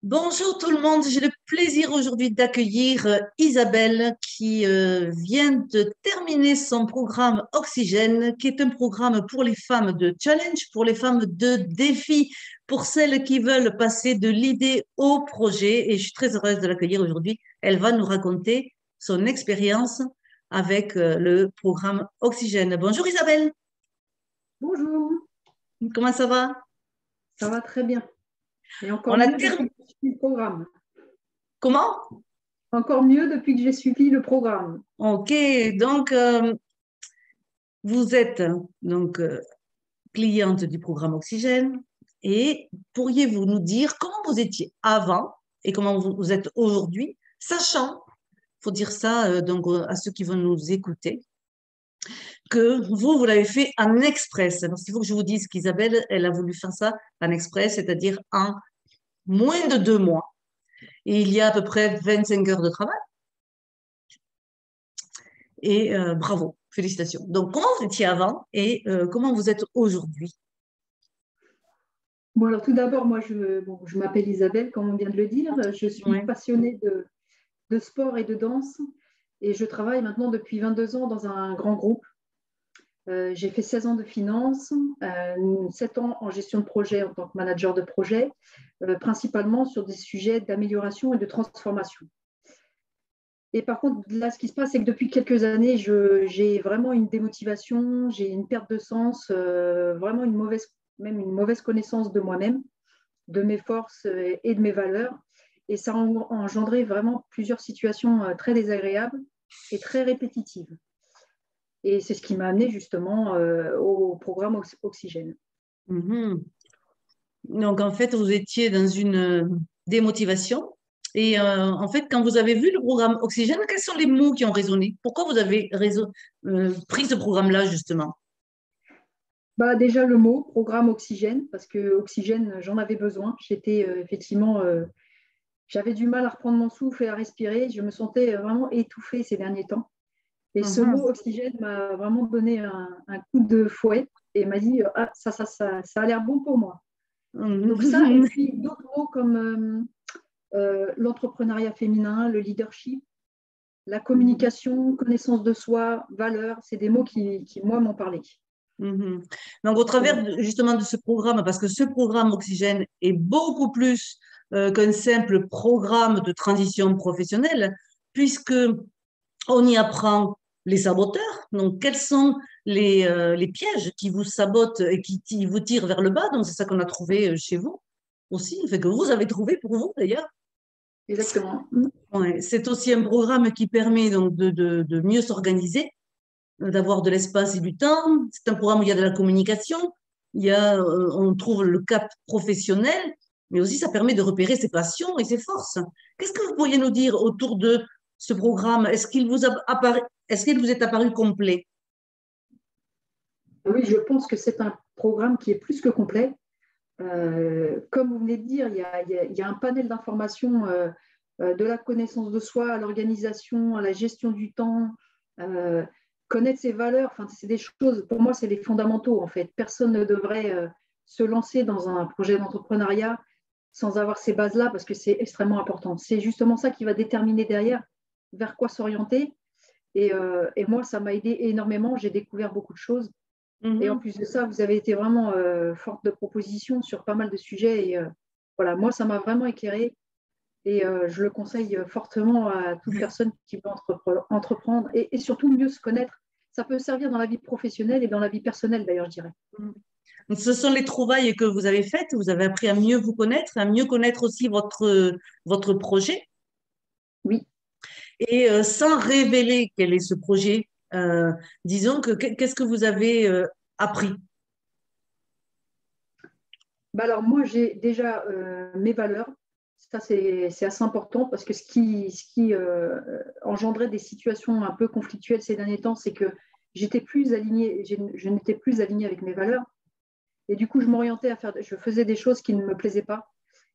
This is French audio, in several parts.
Bonjour tout le monde, j'ai le plaisir aujourd'hui d'accueillir Isabelle qui vient de terminer son programme Oxygène, qui est un programme pour les femmes de challenge, pour les femmes de défi, pour celles qui veulent passer de l'idée au projet. Et je suis très heureuse de l'accueillir aujourd'hui. Elle va nous raconter son expérience avec le programme Oxygène. Bonjour Isabelle, Bonjour, comment ça va? ça va très bien. Et encore On a mieux terminé. depuis que j'ai suivi le programme. Comment? Encore mieux depuis que j'ai suivi le programme. Ok, donc vous êtes donc cliente du programme Oxygène et pourriez-vous nous dire comment vous étiez avant et comment vous êtes aujourd'hui, sachant, faut dire ça donc à ceux qui vont nous écouter, que vous l'avez fait en express. Parce qu'il faut que je vous dise qu'Isabelle, elle a voulu faire ça en express, c'est-à-dire en moins de 2 mois. Et il y a à peu près 25 heures de travail. Et bravo, félicitations. Donc, comment vous étiez avant et comment vous êtes aujourd'hui? Bon, alors tout d'abord, moi, je m'appelle Isabelle, comme on vient de le dire. Je suis Ouais. passionnée de sport et de danse et je travaille maintenant depuis 22 ans dans un grand groupe. J'ai fait 16 ans de finance, 7 ans en gestion de projet en tant que manager de projet, principalement sur des sujets d'amélioration et de transformation. Et par contre, là, ce qui se passe, c'est que depuis quelques années, j'ai vraiment une démotivation, j'ai une perte de sens, vraiment même une mauvaise connaissance de moi-même, de mes forces et de mes valeurs. Et ça a engendré vraiment plusieurs situations très désagréables et très répétitives. Et c'est ce qui m'a amené justement au programme Oxygène. Mhm. Donc, en fait, vous étiez dans une démotivation. Et en fait, quand vous avez vu le programme Oxygène, quels sont les mots qui ont résonné? Pourquoi vous avez pris ce programme-là, justement? Bah, déjà le mot, programme Oxygène, parce que Oxygène, j'en avais besoin. J'étais effectivement j'avais du mal à reprendre mon souffle et à respirer. Je me sentais vraiment étouffée ces derniers temps. Et ce Mhm. mot oxygène m'a vraiment donné un coup de fouet et m'a dit ah, ça a l'air bon pour moi. Donc ça, et Mhm. puis d'autres mots comme l'entrepreneuriat féminin, le leadership, la communication, connaissance de soi, valeur, c'est des mots qui moi, m'ont parlé. Mhm. Donc, au travers justement de ce programme, parce que ce programme Oxygène est beaucoup plus qu'un simple programme de transition professionnelle, puisque on y apprend les saboteurs. Donc, quels sont les pièges qui vous sabotent et qui vous tirent vers le bas? Donc, c'est ça qu'on a trouvé chez vous aussi, fait que vous avez trouvé pour vous d'ailleurs. Exactement. Ouais, c'est aussi un programme qui permet donc de mieux s'organiser, d'avoir de l'espace et du temps. C'est un programme où il y a de la communication, on trouve le cap professionnel, mais aussi ça permet de repérer ses passions et ses forces. Qu'est-ce que vous pourriez nous dire autour de ce programme? Est-ce qu'il vous est apparu complet? Oui, je pense que c'est un programme qui est plus que complet. Comme vous venez de dire, il y a un panel d'informations de la connaissance de soi à l'organisation, à la gestion du temps, euh, connaître ses valeurs. Enfin, c'est des choses, pour moi, c'est les fondamentaux en fait. Personne ne devrait se lancer dans un projet d'entrepreneuriat sans avoir ces bases-là parce que c'est extrêmement important. C'est justement ça qui va déterminer derrière vers quoi s'orienter. Et moi, ça m'a aidé énormément. J'ai découvert beaucoup de choses. Et en Mhm. plus de ça, vous avez été vraiment forte de propositions sur pas mal de sujets. Et voilà, moi, ça m'a vraiment éclairé. Et je le conseille fortement à toute personne qui veut entreprendre et surtout mieux se connaître. Ça peut servir dans la vie professionnelle et dans la vie personnelle, d'ailleurs, je dirais. Donc, ce sont les trouvailles que vous avez faites. Vous avez appris à mieux vous connaître, à mieux connaître aussi votre projet. Oui. Et sans révéler quel est ce projet, disons qu'est-ce que vous avez appris? Bah alors, moi, j'ai déjà mes valeurs. Ça, c'est assez important parce que ce qui engendrait des situations un peu conflictuelles ces derniers temps, c'est que j'étais plus alignée, je n'étais plus alignée avec mes valeurs. Et du coup, je faisais des choses qui ne me plaisaient pas.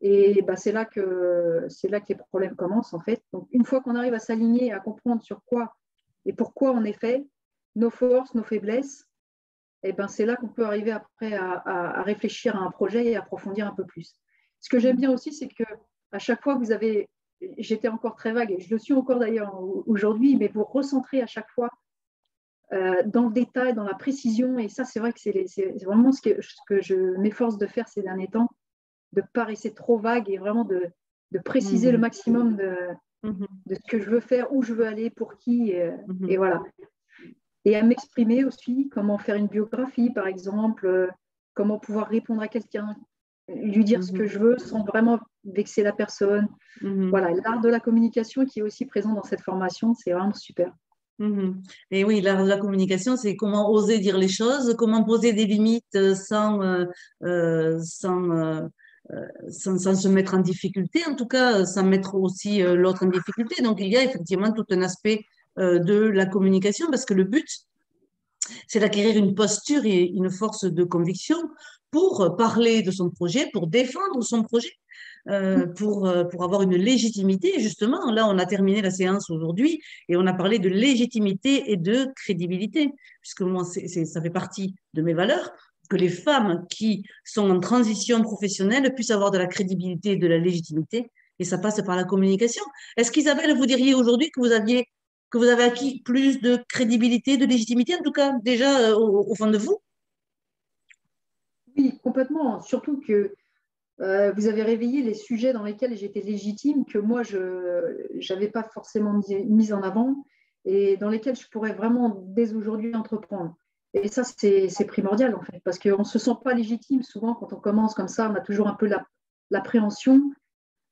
Et bah, c'est là que les problèmes commencent, en fait. Donc, une fois qu'on arrive à s'aligner, à comprendre sur quoi et pourquoi on est fait, nos forces, nos faiblesses, et ben, c'est là qu'on peut arriver après à réfléchir à un projet et approfondir un peu plus. Ce que j'aime bien aussi, c'est que à chaque fois, j'étais encore très vague, et je le suis encore d'ailleurs aujourd'hui, mais vous recentrez à chaque fois dans le détail, dans la précision. Et ça, c'est vrai que c'est vraiment ce que je m'efforce de faire ces derniers temps, de ne pas rester trop vague et vraiment de préciser le maximum de ce que je veux faire, où je veux aller, pour qui. Et voilà. Et à m'exprimer aussi, comment faire une biographie, par exemple, comment pouvoir répondre à quelqu'un, lui dire ce que je veux sans vraiment vexer la personne. Voilà, l'art de la communication qui est aussi présent dans cette formation, c'est vraiment super. Et oui, l'art de la communication, c'est comment oser dire les choses, comment poser des limites sans se mettre en difficulté, en tout cas, sans mettre aussi l'autre en difficulté. Donc, il y a effectivement tout un aspect de la communication parce que le but, c'est d'acquérir une posture et une force de conviction pour parler de son projet, pour défendre son projet, pour avoir une légitimité. Justement, là, on a terminé la séance aujourd'hui et on a parlé de légitimité et de crédibilité, puisque moi, ça fait partie de mes valeurs, que les femmes qui sont en transition professionnelle puissent avoir de la crédibilité et de la légitimité, et ça passe par la communication. Est-ce qu'Isabelle, vous diriez aujourd'hui que vous avez acquis plus de crédibilité, de légitimité, en tout cas déjà au fond de vous? Oui, complètement. Surtout que vous avez réveillé les sujets dans lesquels j'étais légitime, que moi, je n'avais pas forcément mis en avant et dans lesquels je pourrais vraiment, dès aujourd'hui, entreprendre. Et ça, c'est primordial, en fait, parce qu'on ne se sent pas légitime. Souvent, quand on commence comme ça, on a toujours un peu l'appréhension,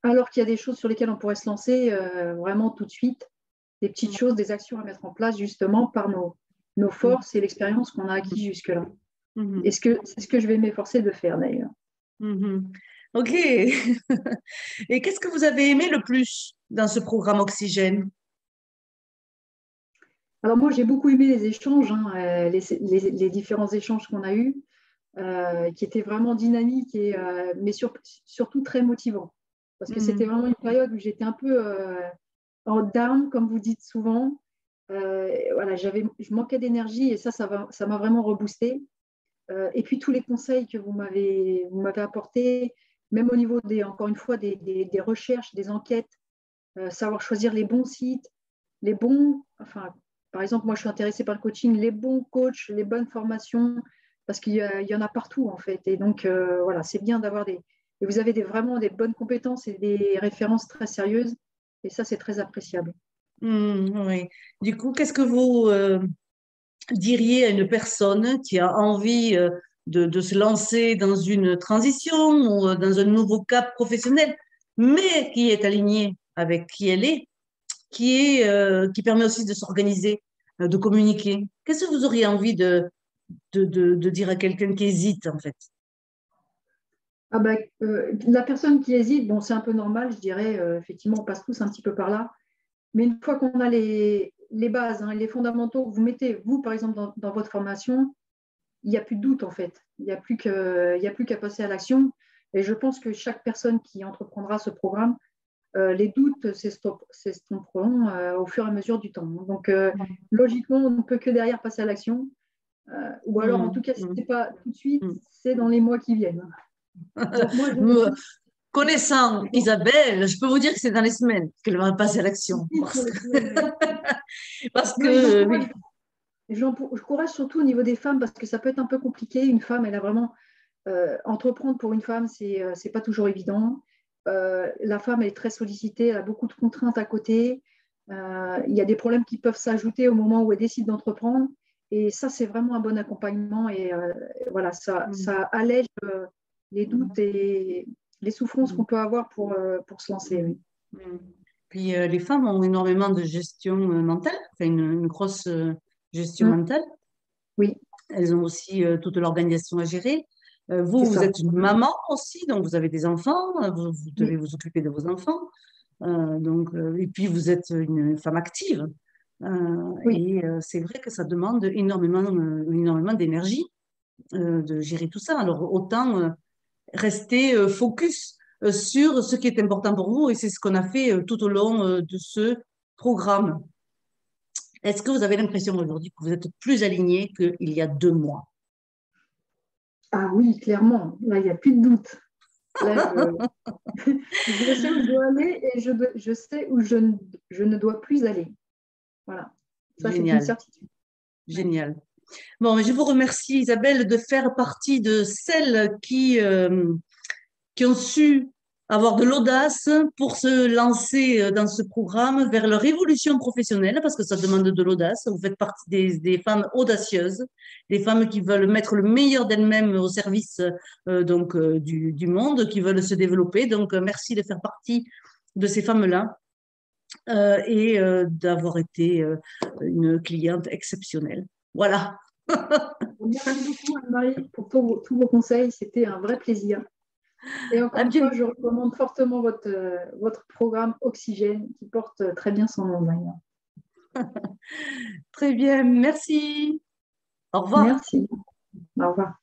alors qu'il y a des choses sur lesquelles on pourrait se lancer vraiment tout de suite, des petites choses, des actions à mettre en place, justement, par nos forces et l'expérience qu'on a acquis jusque-là. Mhm. C'est ce que je vais m'efforcer de faire, d'ailleurs. Mhm. Ok. Et qu'est-ce que vous avez aimé le plus dans ce programme Oxygène? Alors moi, j'ai beaucoup aimé les échanges, hein, les différents échanges qu'on a eus, qui étaient vraiment dynamiques, mais surtout très motivants. Parce que c'était Mhm. vraiment une période où j'étais un peu en down, comme vous dites souvent. Voilà, je manquais d'énergie et ça m'a vraiment reboosté. Et puis tous les conseils que vous m'avez apportés, même au niveau encore une fois, des recherches, des enquêtes, savoir choisir les bons sites, enfin, par exemple, moi je suis intéressée par le coaching, les bons coachs, les bonnes formations, parce il y en a partout en fait. Et donc voilà, c'est bien d'avoir et vous avez vraiment des bonnes compétences et des références très sérieuses. Et ça, c'est très appréciable. Oui. Du coup, qu'est-ce que vous diriez à une personne qui a envie de se lancer dans une transition ou dans un nouveau cap professionnel, mais qui est alignée avec qui elle est, qui permet aussi de s'organiser, de communiquer? Qu'est-ce que vous auriez envie de dire à quelqu'un qui hésite, en fait? Ah bah, la personne qui hésite, bon, c'est un peu normal, je dirais. Effectivement, on passe tous un petit peu par là. Mais une fois qu'on a les bases, hein, les fondamentaux que vous mettez, vous, par exemple, dans votre formation, il n'y a plus de doute, en fait. Il y a plus qu'à passer à l'action. Et je pense que chaque personne qui entreprendra ce programme, les doutes s'estomperont au fur et à mesure du temps. Donc, logiquement, on ne peut que derrière passer à l'action. Ou alors, en tout Mm, cas, si ce mm, n'est pas tout de suite, mm. c'est dans les mois qui viennent. Donc, moi, Me connaissant Isabelle, je peux vous dire que c'est dans les semaines qu'elle va passer à l'action. j'insiste sur les semaines, oui. Parce Non, et que, oui. j'encourage surtout au niveau des femmes parce que ça peut être un peu compliqué. Une femme, elle a vraiment entreprendre pour une femme, c'est pas toujours évident. La femme, elle est très sollicitée, elle a beaucoup de contraintes à côté. Il y a des problèmes qui peuvent s'ajouter au moment où elle décide d'entreprendre. Et ça, c'est vraiment un bon accompagnement. Et voilà, Mm, ça allège les doutes mm, et les souffrances qu'on mm, peut avoir pour se lancer. mm, Oui. mm. Puis les femmes ont énormément de gestion mentale, enfin une grosse gestion Mm. mentale. Oui, Elles ont aussi toute l'organisation à gérer. c'est Vous ça. êtes une maman aussi, donc vous avez des enfants, vous devez Oui, vous occuper de vos enfants. Et puis vous êtes une femme active. oui. C'est vrai que ça demande énormément d'énergie de gérer tout ça. Alors autant rester focus sur ce qui est important pour vous et c'est ce qu'on a fait tout au long de ce programme. Est-ce que vous avez l'impression aujourd'hui que vous êtes plus aligné qu'il y a 2 mois? Ah oui, clairement. Là, il n'y a plus de doute. Là, je sais où je dois aller et je sais où je ne dois plus aller. Voilà, ça c'est une Génial, certitude. Ouais. génial. Bon, mais je vous remercie, Isabelle, de faire partie de celles qui ont su avoir de l'audace pour se lancer dans ce programme vers leur évolution professionnelle, parce que ça demande de l'audace. Vous faites partie des femmes audacieuses, des femmes qui veulent mettre le meilleur d'elles-mêmes au service du monde, qui veulent se développer. Donc, merci de faire partie de ces femmes-là d'avoir été une cliente exceptionnelle. Voilà. Merci beaucoup Anne-Marie pour tous vos conseils, c'était un vrai plaisir. Et encore À une fois, bientôt. je recommande fortement votre programme Oxygène qui porte très bien son nom d'ailleurs. Très bien, merci. Au revoir. Merci. Au revoir.